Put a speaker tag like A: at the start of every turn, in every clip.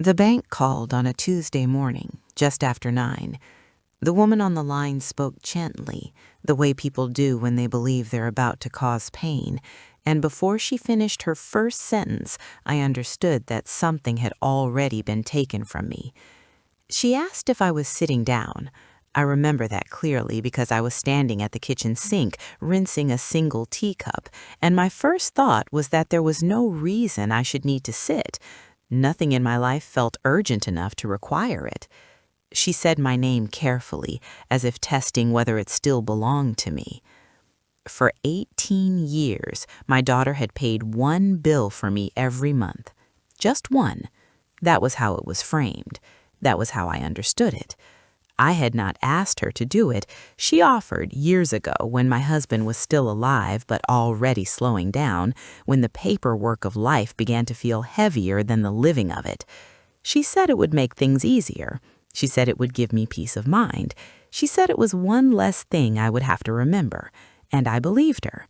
A: The bank called on a Tuesday morning, just after 9. The woman on the line spoke gently, the way people do when they believe they're about to cause pain, and before she finished her first sentence, I understood that something had already been taken from me. She asked if I was sitting down. I remember that clearly because I was standing at the kitchen sink, rinsing a single teacup, and my first thought was that there was no reason I should need to sit. Nothing in my life felt urgent enough to require it. She said my name carefully, as if testing whether it still belonged to me. For 18 years, my daughter had paid one bill for me every month. Just one. That was how it was framed. That was how I understood it. I had not asked her to do it. She offered years ago when my husband was still alive but already slowing down, when the paperwork of life began to feel heavier than the living of it. She said it would make things easier. She said it would give me peace of mind. She said it was one less thing I would have to remember, and I believed her.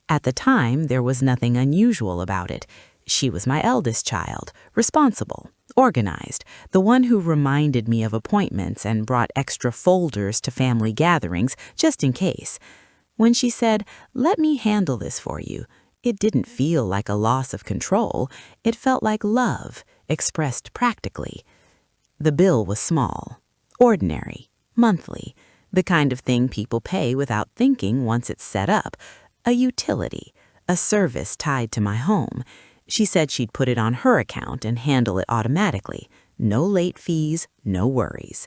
A: At the time, there was nothing unusual about it. She was my eldest child, responsible, organized, the one who reminded me of appointments and brought extra folders to family gatherings just in case. When she said, "Let me handle this for you," it didn't feel like a loss of control. It felt like love, expressed practically. The bill was small, ordinary, monthly, the kind of thing people pay without thinking once it's set up, a utility, a service tied to my home. She said she'd put it on her account and handle it automatically. No late fees, no worries.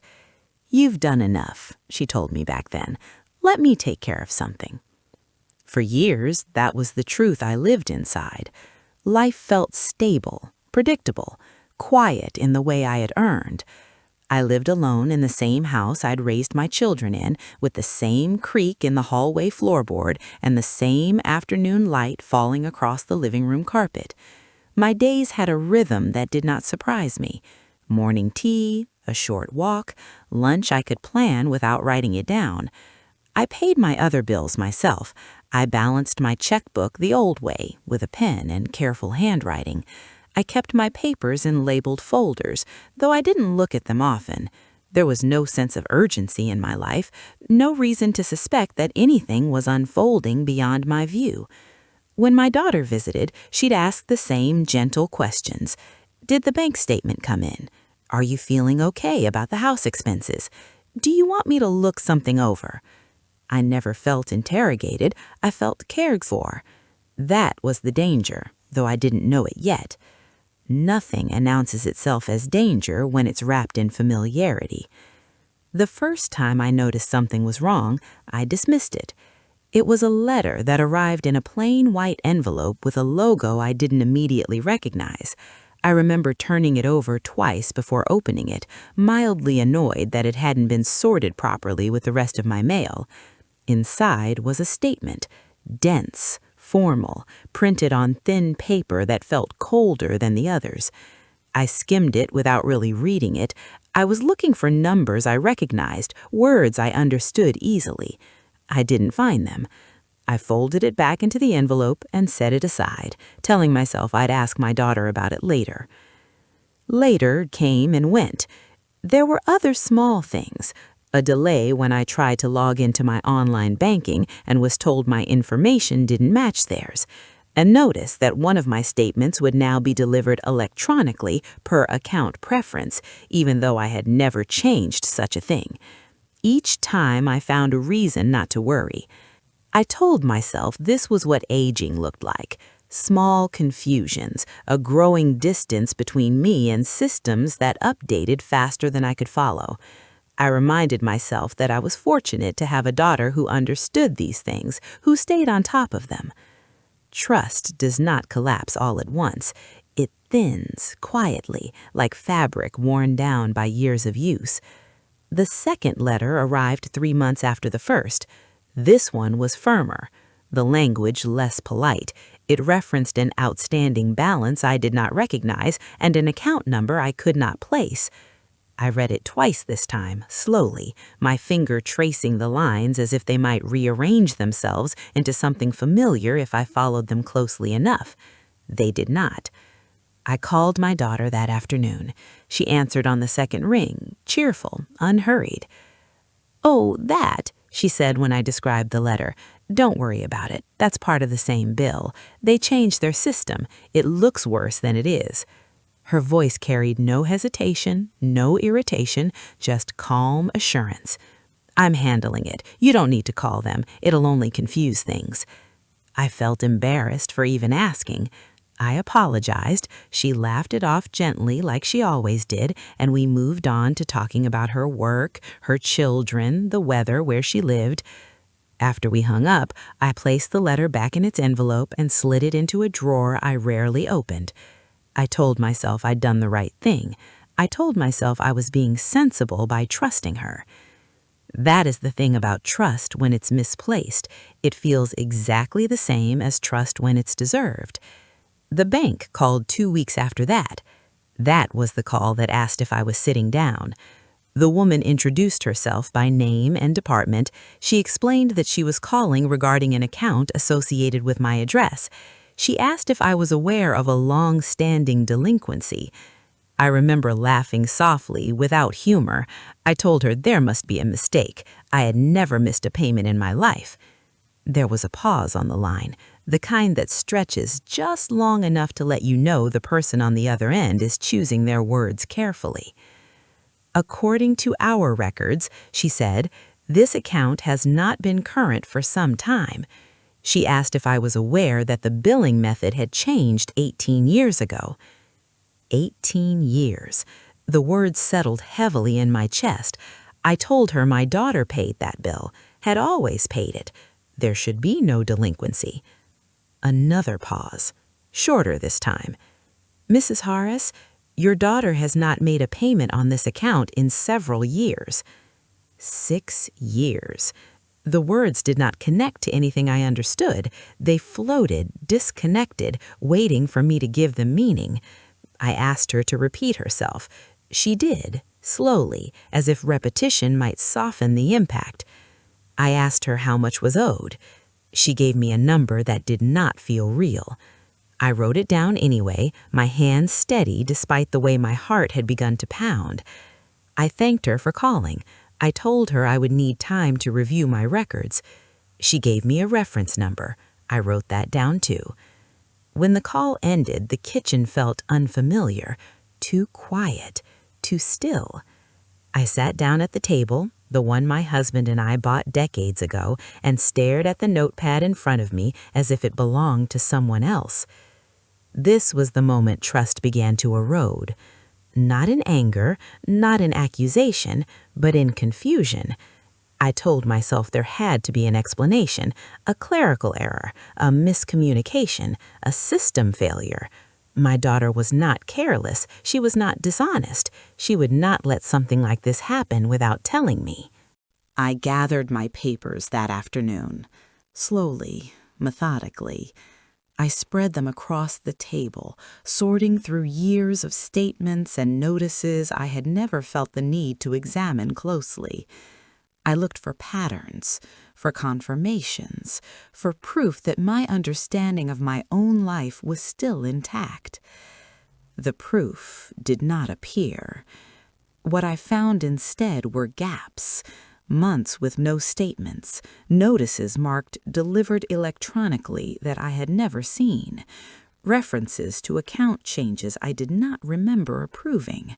A: "You've done enough," she told me back then. "Let me take care of something." For years, that was the truth I lived inside. Life felt stable, predictable, quiet in the way I had earned. I lived alone in the same house I'd raised my children in, with the same creak in the hallway floorboard and the same afternoon light falling across the living room carpet. My days had a rhythm that did not surprise me. Morning tea, a short walk, lunch I could plan without writing it down. I paid my other bills myself. I balanced my checkbook the old way, with a pen and careful handwriting. I kept my papers in labeled folders, though I didn't look at them often. There was no sense of urgency in my life, no reason to suspect that anything was unfolding beyond my view. When my daughter visited, she'd ask the same gentle questions. "Did the bank statement come in? Are you feeling okay about the house expenses? Do you want me to look something over?" I never felt interrogated. I felt cared for. That was the danger, though I didn't know it yet. Nothing announces itself as danger when it's wrapped in familiarity. The first time I noticed something was wrong, I dismissed it. It was a letter that arrived in a plain white envelope with a logo I didn't immediately recognize. I remember turning it over twice before opening it, mildly annoyed that it hadn't been sorted properly with the rest of my mail. Inside was a statement, dense, formal, printed on thin paper that felt colder than the others. I skimmed it without really reading it. I was looking for numbers I recognized, words I understood easily. I didn't find them. I folded it back into the envelope and set it aside, telling myself I'd ask my daughter about it later. Later came and went. There were other small things. A delay when I tried to log into my online banking and was told my information didn't match theirs. A notice that one of my statements would now be delivered electronically per account preference, even though I had never changed such a thing. Each time I found a reason not to worry. I told myself this was what aging looked like. Small confusions, a growing distance between me and systems that updated faster than I could follow. I reminded myself that I was fortunate to have a daughter who understood these things, who stayed on top of them. Trust does not collapse all at once. It thins quietly, like fabric worn down by years of use. The second letter arrived 3 months after the first. This one was firmer, the language less polite. It referenced an outstanding balance I did not recognize and an account number I could not place. I read it twice this time, slowly, my finger tracing the lines as if they might rearrange themselves into something familiar if I followed them closely enough. They did not. I called my daughter that afternoon. She answered on the second ring, cheerful, unhurried. "Oh, that," she said when I described the letter. "Don't worry about it. That's part of the same bill. They changed their system. It looks worse than it is." Her voice carried no hesitation, no irritation, just calm assurance. "I'm handling it. You don't need to call them. It'll only confuse things." I felt embarrassed for even asking. I apologized. She laughed it off gently like she always did, and we moved on to talking about her work, her children, the weather where she lived. After we hung up, I placed the letter back in its envelope and slid it into a drawer I rarely opened. I told myself I'd done the right thing. I told myself I was being sensible by trusting her. That is the thing about trust when it's misplaced. It feels exactly the same as trust when it's deserved. The bank called 2 weeks after that. That was the call that asked if I was sitting down. The woman introduced herself by name and department. She explained that she was calling regarding an account associated with my address. She asked if I was aware of a long-standing delinquency. I remember laughing softly, without humor. I told her there must be a mistake. I had never missed a payment in my life. There was a pause on the line, the kind that stretches just long enough to let you know the person on the other end is choosing their words carefully. "According to our records," she said, "this account has not been current for some time." She asked if I was aware that the billing method had changed 18 years ago. 18 years. The words settled heavily in my chest. I told her my daughter paid that bill, had always paid it. There should be no delinquency. Another pause, shorter this time. "Mrs. Harris, your daughter has not made a payment on this account in several years." 6 years. The words did not connect to anything I understood. They floated, disconnected, waiting for me to give them meaning. I asked her to repeat herself. She did, slowly, as if repetition might soften the impact. I asked her how much was owed. She gave me a number that did not feel real. I wrote it down anyway, my hand steady despite the way my heart had begun to pound. I thanked her for calling. I told her I would need time to review my records. She gave me a reference number. I wrote that down too. When the call ended, the kitchen felt unfamiliar, too quiet, too still. I sat down at the table, the one my husband and I bought decades ago, and stared at the notepad in front of me as if it belonged to someone else. This was the moment trust began to erode. Not in anger, not in accusation, but in confusion. I told myself there had to be an explanation, a clerical error, a miscommunication, a system failure. My daughter was not careless. She was not dishonest. She would not let something like this happen without telling me. I gathered my papers that afternoon, slowly, methodically. I spread them across the table, sorting through years of statements and notices I had never felt the need to examine closely. I looked for patterns, for confirmations, for proof that my understanding of my own life was still intact. The proof did not appear. What I found instead were gaps, months with no statements, notices marked delivered electronically that I had never seen, references to account changes I did not remember approving.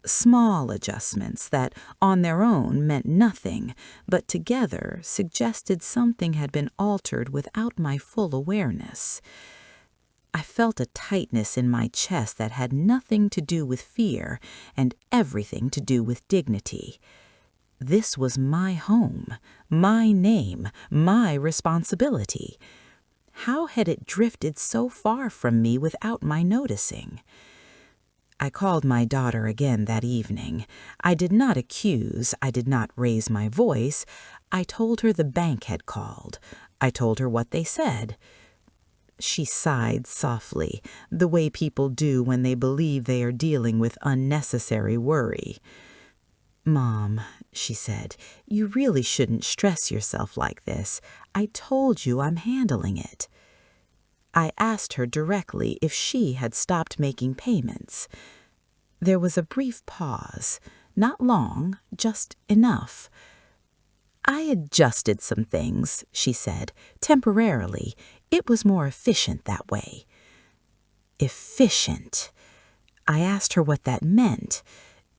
A: Small adjustments that, on their own, meant nothing, but together suggested something had been altered without my full awareness. I felt a tightness in my chest that had nothing to do with fear and everything to do with dignity. This was my home, my name, my responsibility. How had it drifted so far from me without my noticing? I called my daughter again that evening. I did not accuse, I did not raise my voice. I told her the bank had called. I told her what they said. She sighed softly, the way people do when they believe they are dealing with unnecessary worry. "Mom," she said, "you really shouldn't stress yourself like this. I told you I'm handling it." I asked her directly if she had stopped making payments. There was a brief pause, not long, just enough. I adjusted some things, she said, temporarily. It was more efficient that way. Efficient. I asked her what that meant.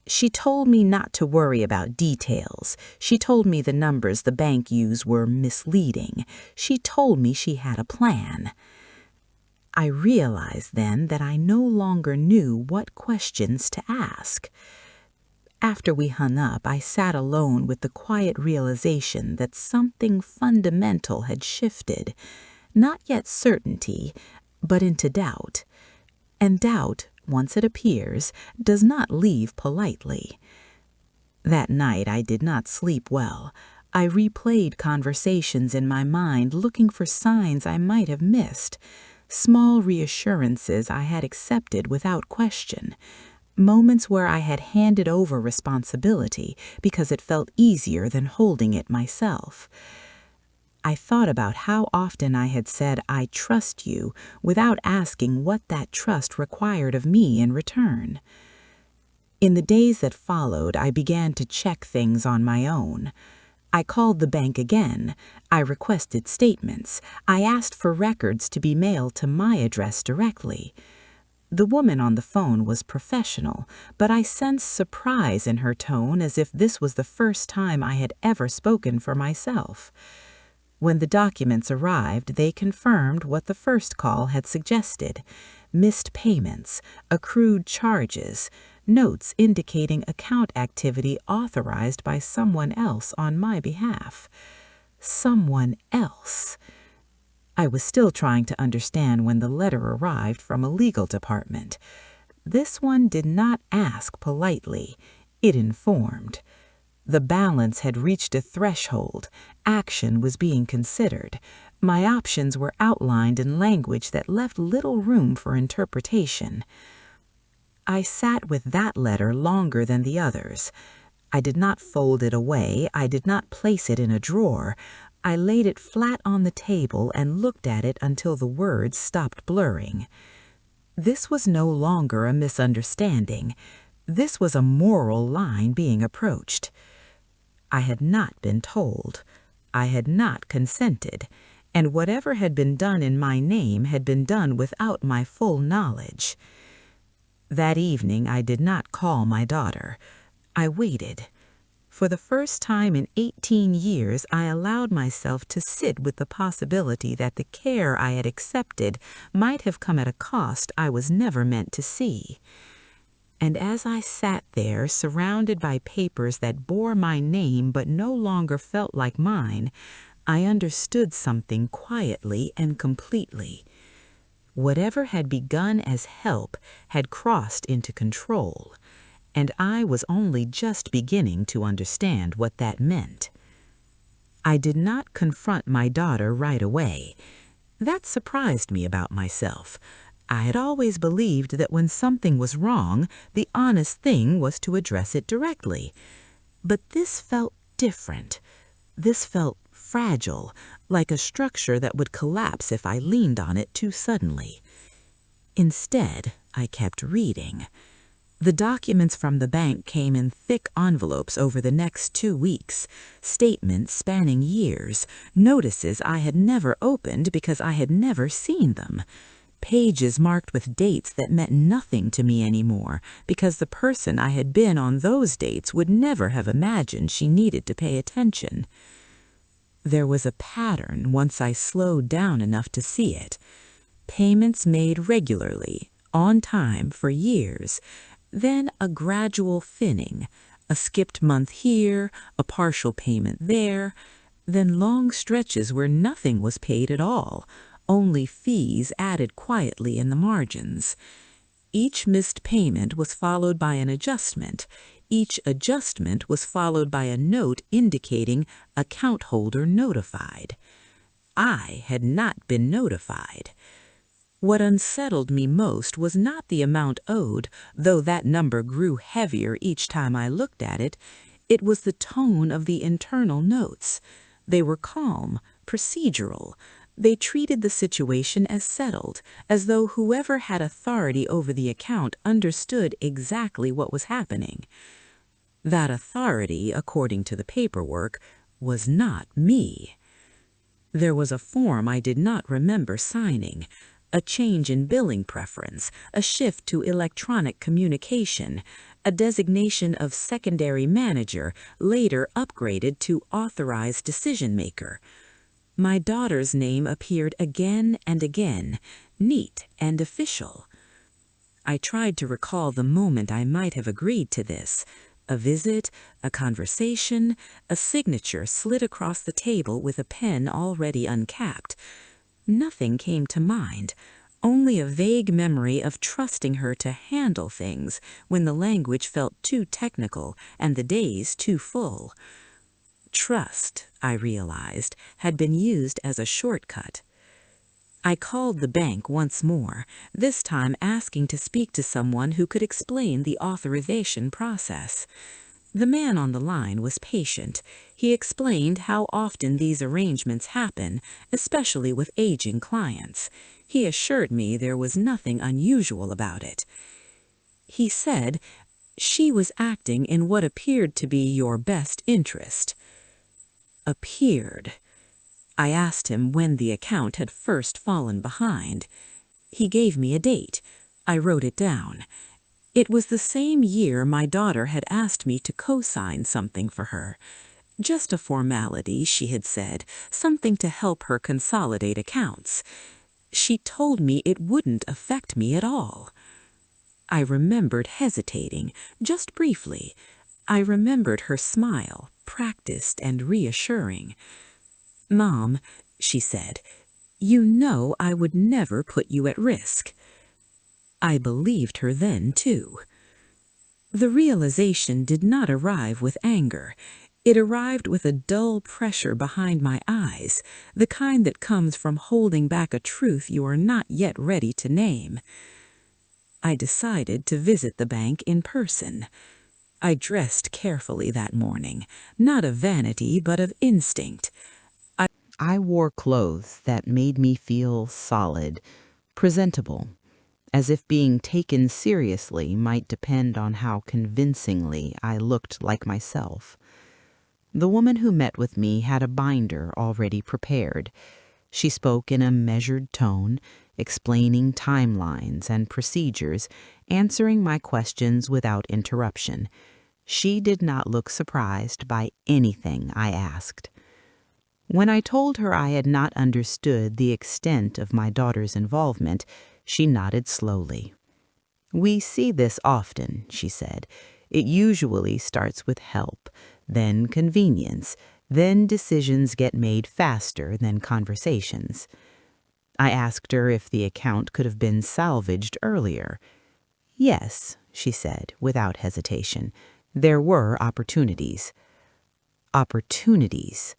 A: She told me not to worry about details. She told me the numbers the bank used were misleading. She told me she had a plan. I realized then that I no longer knew what questions to ask. After we hung up, I sat alone with the quiet realization that something fundamental had shifted, not yet certainty, but into doubt. And doubt, once it appears, does not leave politely. That night I did not sleep well. I replayed conversations in my mind, looking for signs I might have missed, small reassurances I had accepted without question, moments where I had handed over responsibility because it felt easier than holding it myself. I thought about how often I had said, "I trust you," without asking what that trust required of me in return. In the days that followed, I began to check things on my own. I called the bank again. I requested statements. I asked for records to be mailed to my address directly. The woman on the phone was professional, but I sensed surprise in her tone, as if this was the first time I had ever spoken for myself. When the documents arrived, they confirmed what the first call had suggested: missed payments, accrued charges, notes indicating account activity authorized by someone else on my behalf. Someone else. I was still trying to understand when the letter arrived from a legal department. This one did not ask politely. It informed. The balance had reached a threshold. Action was being considered. My options were outlined in language that left little room for interpretation. I sat with that letter longer than the others. I did not fold it away. I did not place it in a drawer. I laid it flat on the table and looked at it until the words stopped blurring. This was no longer a misunderstanding. This was a moral line being approached. I had not been told. I had not consented. And whatever had been done in my name had been done without my full knowledge. That evening I did not call my daughter. I waited. For the first time in 18 years, I allowed myself to sit with the possibility that the care I had accepted might have come at a cost I was never meant to see. And as I sat there, surrounded by papers that bore my name but no longer felt like mine, I understood something quietly and completely. Whatever had begun as help had crossed into control, and I was only just beginning to understand what that meant. I did not confront my daughter right away. That surprised me about myself. I had always believed that when something was wrong, the honest thing was to address it directly. But this felt different. This felt fragile, like a structure that would collapse if I leaned on it too suddenly. Instead, I kept reading. The documents from the bank came in thick envelopes over the next 2 weeks, statements spanning years, notices I had never opened because I had never seen them. Pages marked with dates that meant nothing to me anymore because the person I had been on those dates would never have imagined she needed to pay attention. There was a pattern once I slowed down enough to see it. Payments made regularly, on time for years, then a gradual thinning, a skipped month here, a partial payment there, then long stretches where nothing was paid at all, only fees added quietly in the margins. Each missed payment was followed by an adjustment. Each adjustment was followed by a note indicating account holder notified. I had not been notified. What unsettled me most was not the amount owed, though that number grew heavier each time I looked at it. It was the tone of the internal notes. They were calm, procedural.
B: They treated the situation as settled, as though whoever had authority over the account understood exactly what was happening. That authority, according to the paperwork, was not me. There was a form I did not remember signing, a change in billing preference, a shift to electronic communication, a designation of secondary manager, later upgraded to authorized decision maker. My daughter's name appeared again and again, neat and official. I tried to recall the moment I might have agreed to this. A visit, a conversation, a signature slid across the table with a pen already uncapped. Nothing came to mind, only a vague memory of trusting her to handle things when the language felt too technical and the days too full. Trust, I realized, had been used as a shortcut. I called the bank once more, this time asking to speak to someone who could explain the authorization process. The man on the line was patient. He explained how often these arrangements happen, especially with aging clients. He assured me there was nothing unusual about it. He said, "She was acting in what appeared to be your best interest." Appeared. I asked him when the account had first fallen behind. He gave me a date. I wrote it down. It was the same year my daughter had asked me to co-sign something for her. Just a formality, she had said, something to help her consolidate accounts. She told me it wouldn't affect me at all. I remembered hesitating, just briefly. I remembered her smile, practiced and reassuring. "Mom," she said, "you know I would never put you at risk." I believed her then, too. The realization did not arrive with anger. It arrived with a dull pressure behind my eyes, the kind that comes from holding back a truth you are not yet ready to name. I decided to visit the bank in person. I dressed carefully that morning, not of vanity but of instinct.
A: I wore clothes that made me feel solid, presentable, as if being taken seriously might depend on how convincingly I looked like myself. The woman who met with me had a binder already prepared. She spoke in a measured tone, explaining timelines and procedures, answering my questions without interruption. She did not look surprised by anything I asked. When I told her I had not understood the extent of my daughter's involvement, she nodded slowly. "We see this often," she said. "It usually starts with help, then convenience, then decisions get made faster than conversations." I asked her if the account could have been salvaged earlier. "Yes," she said, without hesitation. "There were opportunities." Opportunities.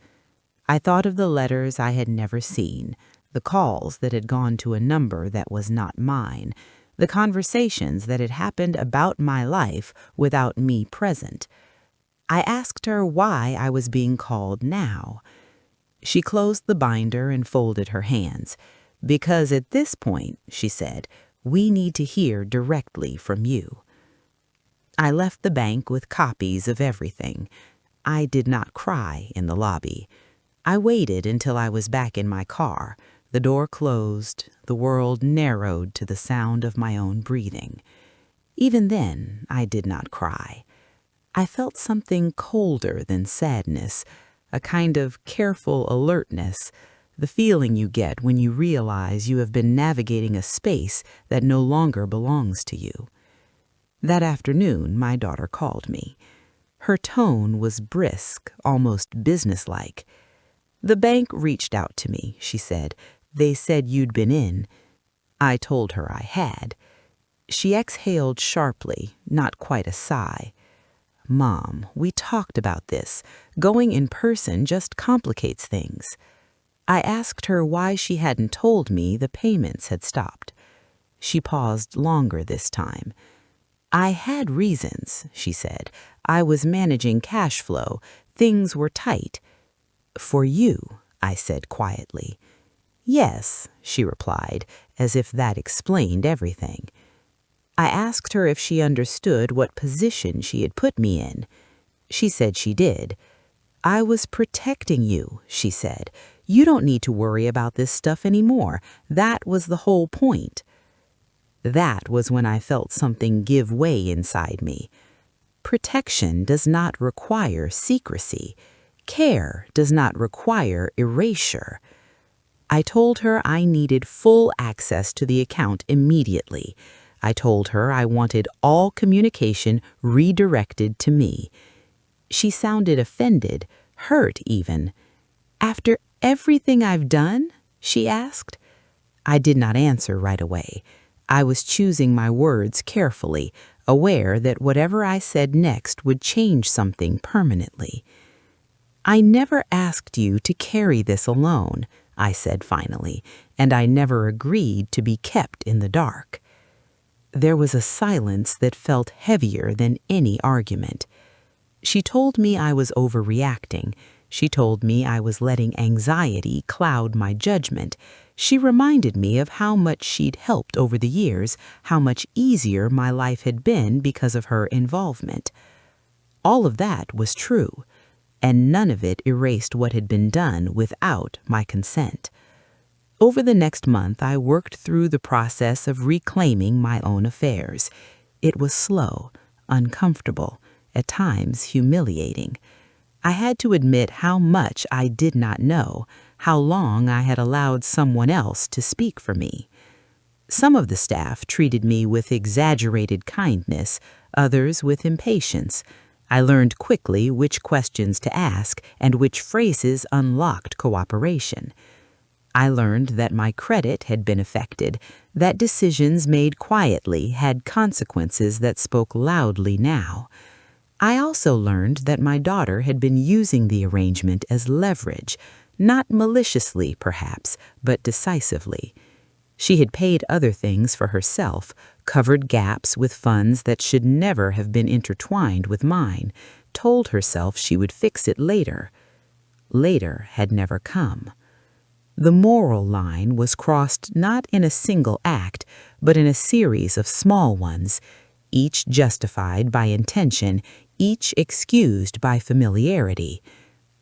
A: I thought of the letters I had never seen, the calls that had gone to a number that was not mine, the conversations that had happened about my life without me present. I asked her why I was being called now. She closed the binder and folded her hands. "Because at this point," she said, "we need to hear directly from you." I left the bank with copies of everything. I did not cry in the lobby. I waited until I was back in my car. The door closed, the world narrowed to the sound of my own breathing. Even then, I did not cry. I felt something colder than sadness, a kind of careful alertness, the feeling you get when you realize you have been navigating a space that no longer belongs to you. That afternoon, my daughter called me. Her tone was brisk, almost businesslike. "The bank reached out to me," she said. "They said you'd been in." I told her I had. She exhaled sharply, not quite a sigh. "Mom, we talked about this. Going in person just complicates things." I asked her why she hadn't told me the payments had stopped. She paused longer this time. "I had reasons," she said. "I was managing cash flow. Things were tight." "For you," I said quietly. "Yes," she replied, as if that explained everything. I asked her if she understood what position she had put me in. She said she did. "I was protecting you," she said. "You don't need to worry about this stuff anymore. That was the whole point." That was when I felt something give way inside me. Protection does not require secrecy. Care does not require erasure. I told her I needed full access to the account immediately. I told her I wanted all communication redirected to me. She sounded offended, hurt even. "After everything I've done?" she asked. I did not answer right away. I was choosing my words carefully, aware that whatever I said next would change something permanently. "I never asked you to carry this alone," I said finally, "and I never agreed to be kept in the dark." There was a silence that felt heavier than any argument. She told me I was overreacting. She told me I was letting anxiety cloud my judgment. She reminded me of how much she'd helped over the years, how much easier my life had been because of her involvement. All of that was true, and none of it erased what had been done without my consent. Over the next month, I worked through the process of reclaiming my own affairs. It was slow, uncomfortable, at times humiliating. I had to admit how much I did not know, how long I had allowed someone else to speak for me. Some of the staff treated me with exaggerated kindness, others with impatience. I learned quickly which questions to ask and which phrases unlocked cooperation. I learned that my credit had been affected, that decisions made quietly had consequences that spoke loudly now. I also learned that my daughter had been using the arrangement as leverage, not maliciously perhaps, but decisively. She had paid other things for herself, covered gaps with funds that should never have been intertwined with mine, told herself she would fix it later. Later had never come. The moral line was crossed not in a single act, but in a series of small ones, each justified by intention, each excused by familiarity.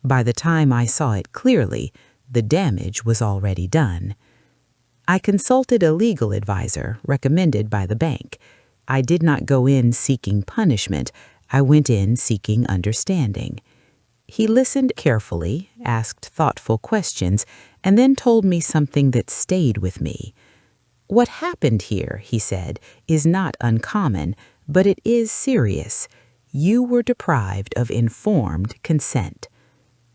A: By the time I saw it clearly, the damage was already done. I consulted a legal advisor recommended by the bank. I did not go in seeking punishment. I went in seeking understanding. He listened carefully, asked thoughtful questions, and then told me something that stayed with me. "What happened here," he said, "is not uncommon, but it is serious. You were deprived of informed consent."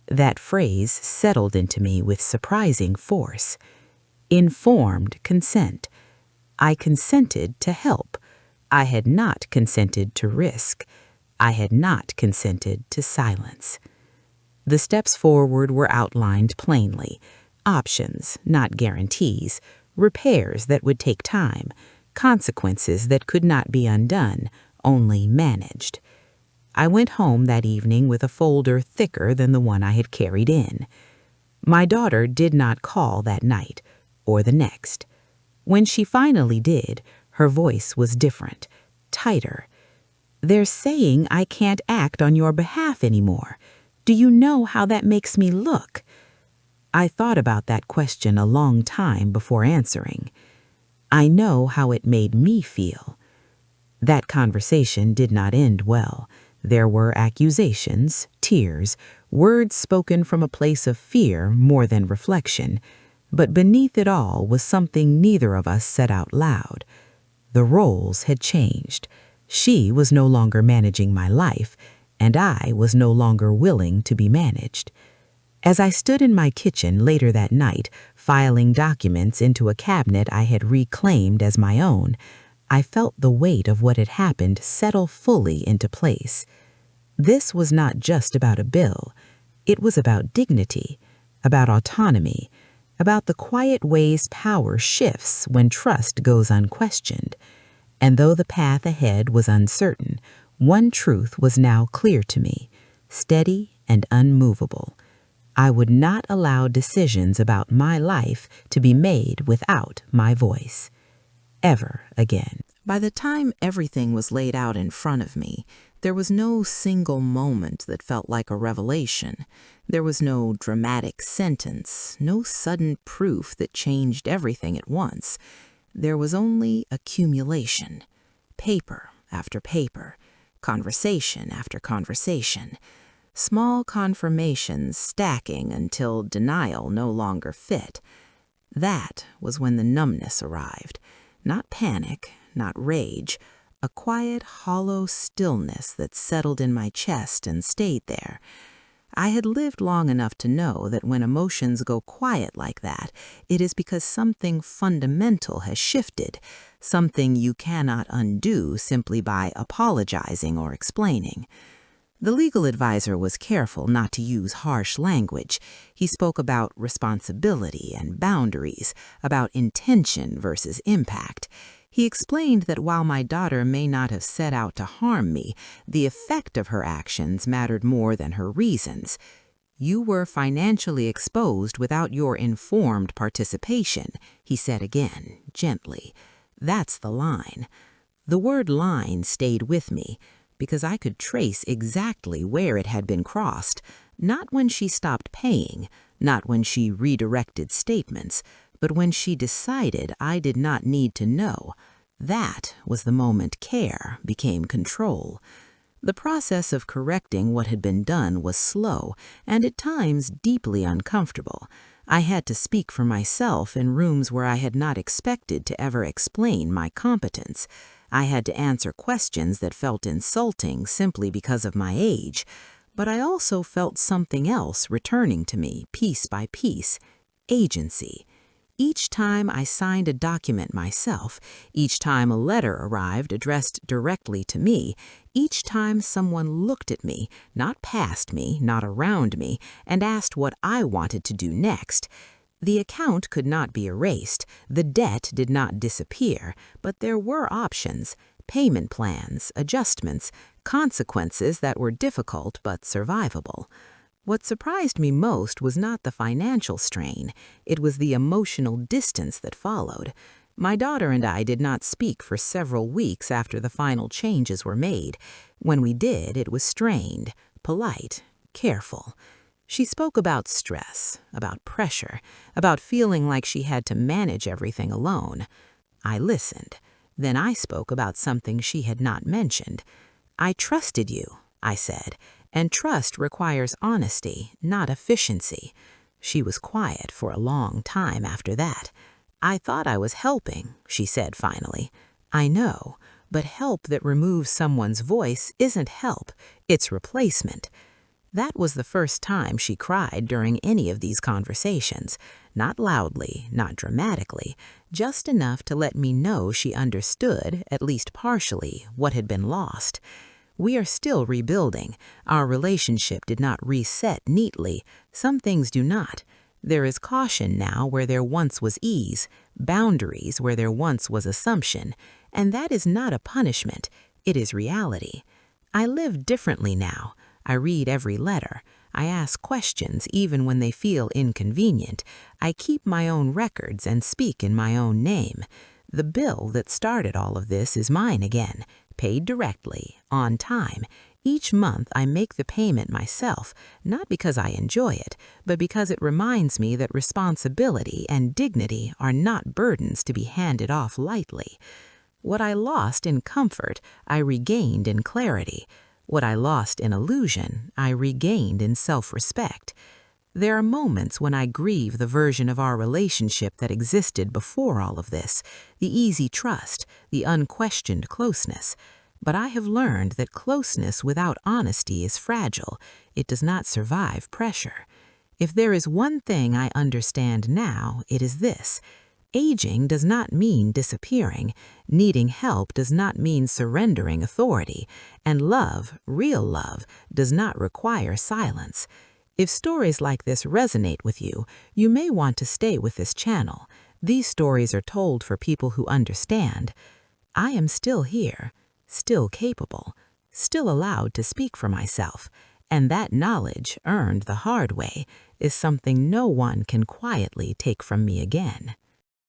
A: That phrase settled into me with surprising force. Informed consent. I consented to help. I had not consented to risk. I had not consented to silence. The steps forward were outlined plainly. Options, not guarantees. Repairs that would take time. Consequences that could not be undone, only managed. I went home that evening with a folder thicker than the one I had carried in. My daughter did not call that night, or the next. When she finally did, her voice was different, tighter. "They're saying I can't act on your behalf anymore. Do you know how that makes me look?" I thought about that question a long time before answering. I know how it made me feel. That conversation did not end well. There were accusations, tears, words spoken from a place of fear more than reflection. But beneath it all was something neither of us said out loud. The roles had changed. She was no longer managing my life, and I was no longer willing to be managed. As I stood in my kitchen later that night, filing documents into a cabinet I had reclaimed as my own, I felt the weight of what had happened settle fully into place. This was not just about a bill. It was about dignity, about autonomy, about the quiet ways power shifts when trust goes unquestioned. And though the path ahead was uncertain, one truth was now clear to me, steady and unmovable. I would not allow decisions about my life to be made without my voice. Ever again. By the time everything was laid out in front of me, there was no single moment that felt like a revelation. There was no dramatic sentence, no sudden proof that changed everything at once. There was only accumulation. Paper after paper, conversation after conversation. Small confirmations stacking until denial no longer fit. That was when the numbness arrived. Not panic, not rage, a quiet, hollow stillness that settled in my chest and stayed there. I had lived long enough to know that when emotions go quiet like that, it is because something fundamental has shifted, something you cannot undo simply by apologizing or explaining. The legal advisor was careful not to use harsh language. He spoke about responsibility and boundaries, about intention versus impact. He explained that while my daughter may not have set out to harm me, the effect of her actions mattered more than her reasons. You were financially exposed without your informed participation, he said again, gently. That's the line. The word line stayed with me, because I could trace exactly where it had been crossed, not when she stopped paying, not when she redirected statements, but when she decided I did not need to know. That was the moment care became control. The process of correcting what had been done was slow and at times deeply uncomfortable. I had to speak for myself in rooms where I had not expected to ever explain my competence. I had to answer questions that felt insulting simply because of my age, but I also felt something else returning to me piece by piece: agency. Each time I signed a document myself, each time a letter arrived addressed directly to me, each time someone looked at me, not past me, not around me, and asked what I wanted to do next. The account could not be erased, the debt did not disappear, but there were options, payment plans, adjustments, consequences that were difficult but survivable. What surprised me most was not the financial strain, it was the emotional distance that followed. My daughter and I did not speak for several weeks after the final changes were made. When we did, it was strained, polite, careful. She spoke about stress, about pressure, about feeling like she had to manage everything alone. I listened. Then I spoke about something she had not mentioned. I trusted you, I said, and trust requires honesty, not efficiency. She was quiet for a long time after that. I thought I was helping, she said finally. I know, but help that removes someone's voice isn't help, it's replacement. That was the first time she cried during any of these conversations, not loudly, not dramatically, just enough to let me know she understood, at least partially, what had been lost. We are still rebuilding. Our relationship did not reset neatly. Some things do not. There is caution now where there once was ease, boundaries where there once was assumption, and that is not a punishment. It is reality. I live differently now. I read every letter. I ask questions even when they feel inconvenient. I keep my own records and speak in my own name. The bill that started all of this is mine again, paid directly, on time. Each month I make the payment myself, not because I enjoy it, but because it reminds me that responsibility and dignity are not burdens to be handed off lightly. What I lost in comfort, I regained in clarity. What I lost in illusion, I regained in self-respect. There are moments when I grieve the version of our relationship that existed before all of this, the easy trust, the unquestioned closeness. But I have learned that closeness without honesty is fragile. It does not survive pressure. If there is one thing I understand now, it is this. Aging does not mean disappearing. Needing help does not mean surrendering authority. And love, real love, does not require silence. If stories like this resonate with you, you may want to stay with this channel. These stories are told for people who understand. I am still here, still capable, still allowed to speak for myself, and that knowledge, earned the hard way, is something no one can quietly take from me again.